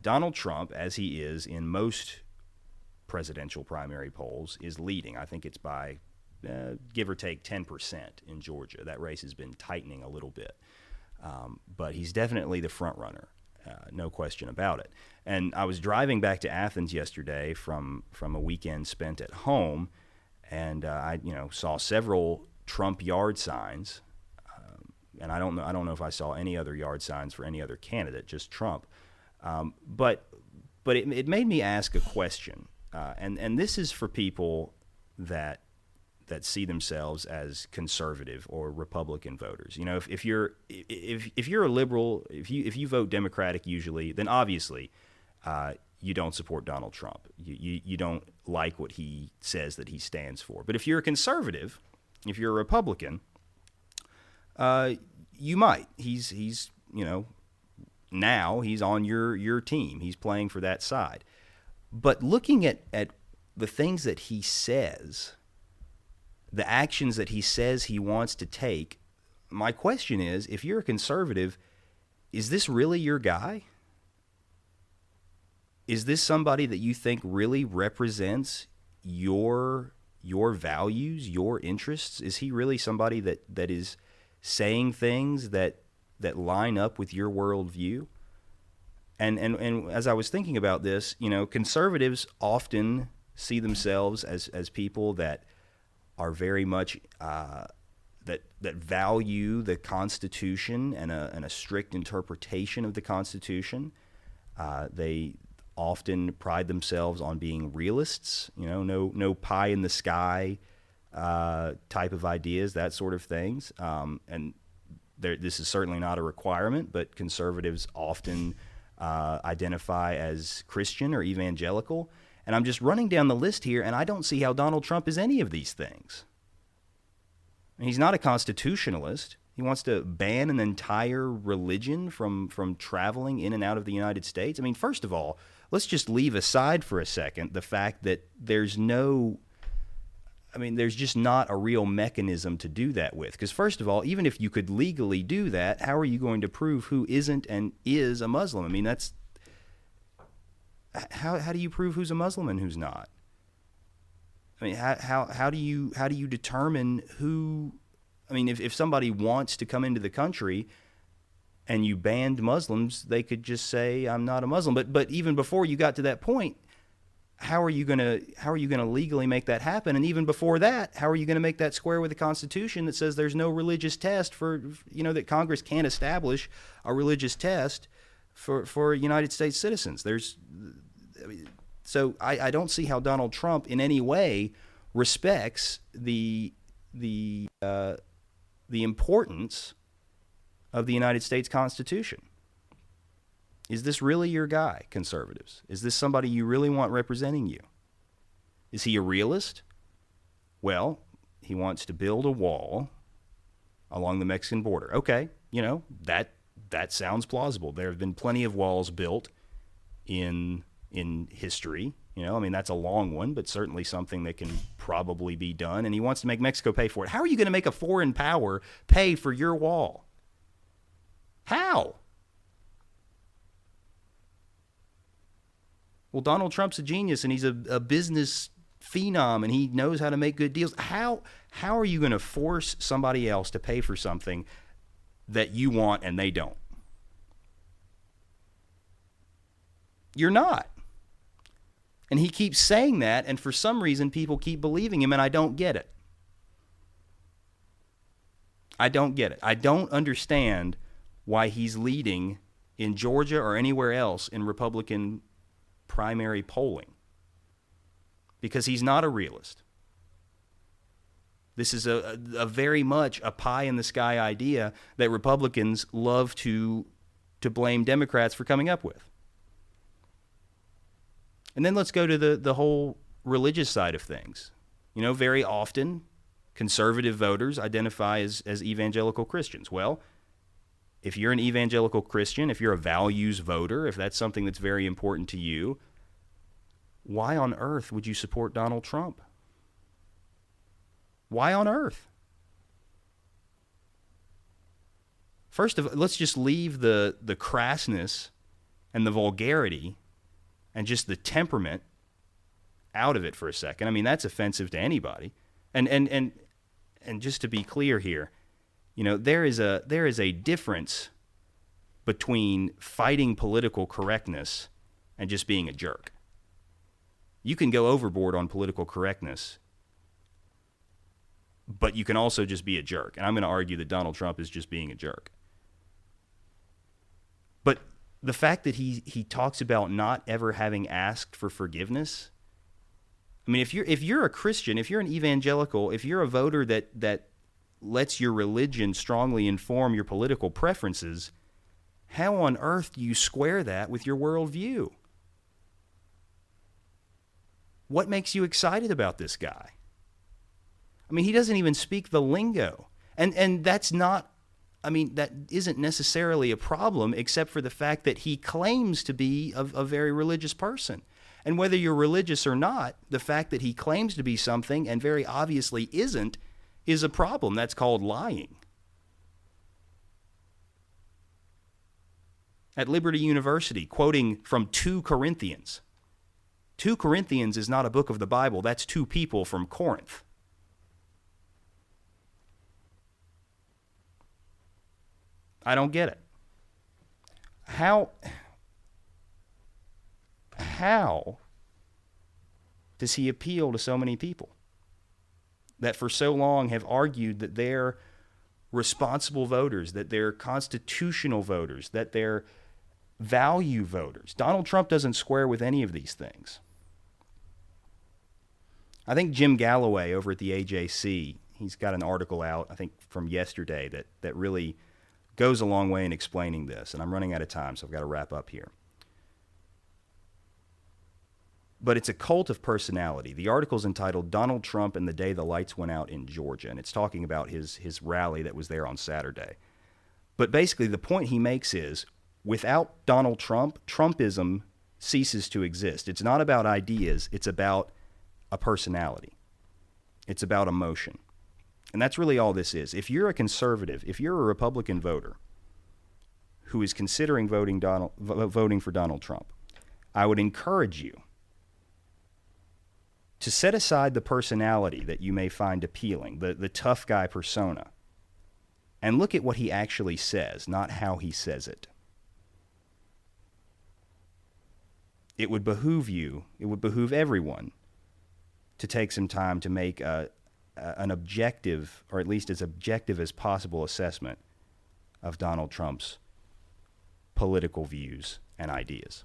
Donald Trump, as he is in most presidential primary polls, is leading. I think it's by give or take 10% in Georgia. That race has been tightening a little bit. But he's definitely the front runner, no question about it. And I was driving back to Athens yesterday from a weekend spent at home, and I saw several Trump yard signs, and I don't know if I saw any other yard signs for any other candidate, just Trump. But it made me ask a question, and this is for people that see themselves as conservative or Republican voters. If you're a liberal, if you vote Democratic usually, then obviously you don't support Donald Trump. You don't like what he says that he stands for. But if you're a conservative, if you're a Republican, you might. He's now he's on your team. He's playing for that side. But looking at the things that he says, the actions that he says he wants to take, my question is, if you're a conservative, is this really your guy? Is this somebody that you think really represents your values, your interests? Is he really somebody that is saying things that line up with your worldview? And as I was thinking about this, conservatives often see themselves as people that are very much that value the Constitution and a strict interpretation of the Constitution. They often pride themselves on being realists, no pie in the sky type of ideas, that sort of things. And this is certainly not a requirement, but conservatives often identify as Christian or evangelical. And I'm just running down the list here, and I don't see how Donald Trump is any of these things. He's not a constitutionalist. He wants to ban an entire religion from traveling in and out of the United States. I mean, first of all, let's just leave aside for a second the fact that there's just not a real mechanism to do that with. Because first of all, even if you could legally do that, how are you going to prove who isn't and is a Muslim? I mean, that's... How do you prove who's a Muslim and who's not? I mean, how do you determine who? I mean, if somebody wants to come into the country and you banned Muslims, they could just say, "I'm not a Muslim." But even before you got to that point, how are you gonna legally make that happen? And even before that, how are you gonna make that square with the Constitution that says there's no religious test for that Congress can't establish a religious test for United States citizens? So I don't see how Donald Trump in any way respects the importance of the United States Constitution. Is this really your guy, conservatives? Is this somebody you really want representing you? Is he a realist? Well, he wants to build a wall along the Mexican border. Okay, that sounds plausible. There have been plenty of walls built in history. That's a long one, but certainly something that can probably be done. And he wants to make Mexico pay for it. How are you going to make a foreign power pay for your wall? How? Well, Donald Trump's a genius, and he's a business phenom, and he knows how to make good deals. How are you going to force somebody else to pay for something that you want and they don't? You're not. And he keeps saying that, and for some reason people keep believing him, and I don't get it. I don't understand why he's leading in Georgia or anywhere else in Republican primary polling. Because he's not a realist. This is a very much a pie-in-the-sky idea that Republicans love to blame Democrats for coming up with. And then let's go to the whole religious side of things. Very often conservative voters identify as evangelical Christians. Well, if you're an evangelical Christian, if you're a values voter, if that's something that's very important to you, why on earth would you support Donald Trump? Why on earth? First of all, let's just leave the crassness and the vulgarity and just the temperament out of it for a second. I mean, that's offensive to anybody. And just to be clear here, you know, there is a difference between fighting political correctness and just being a jerk. You can go overboard on political correctness, but you can also just be a jerk. And I'm going to argue that Donald Trump is just being a jerk. But the fact that he talks about not ever having asked for forgiveness, I mean, if you're a Christian, if you're an evangelical, if you're a voter that lets your religion strongly inform your political preferences, how on earth do you square that with your worldview? What makes you excited about this guy? I mean, he doesn't even speak the lingo. And that's not, I mean, that isn't necessarily a problem, except for the fact that he claims to be a very religious person. And whether you're religious or not, the fact that he claims to be something and very obviously isn't is a problem. That's called lying. At Liberty University, quoting from 2 Corinthians. 2 Corinthians is not a book of the Bible. That's 2 people from Corinth. I don't get it. How does he appeal to so many people that for so long have argued that they're responsible voters, that they're constitutional voters, that they're value voters? Donald Trump doesn't square with any of these things. I think Jim Galloway over at the AJC, he's got an article out, I think from yesterday, that really goes a long way in explaining this. And I'm running out of time, so I've got to wrap up here. But it's a cult of personality. The article's entitled Donald Trump and the Day the Lights Went Out in Georgia, and it's talking about his rally that was there on Saturday. But basically the point he makes is, without Donald Trump, Trumpism ceases to exist. It's not about ideas, it's about a personality. It's about emotion. And that's really all this is. If you're a conservative, if you're a Republican voter who is considering voting for Donald Trump, I would encourage you to set aside the personality that you may find appealing, the tough guy persona, and look at what he actually says, not how he says it. It would behoove you, it would behoove everyone to take some time to make an objective, or at least as objective as possible, assessment of Donald Trump's political views and ideas.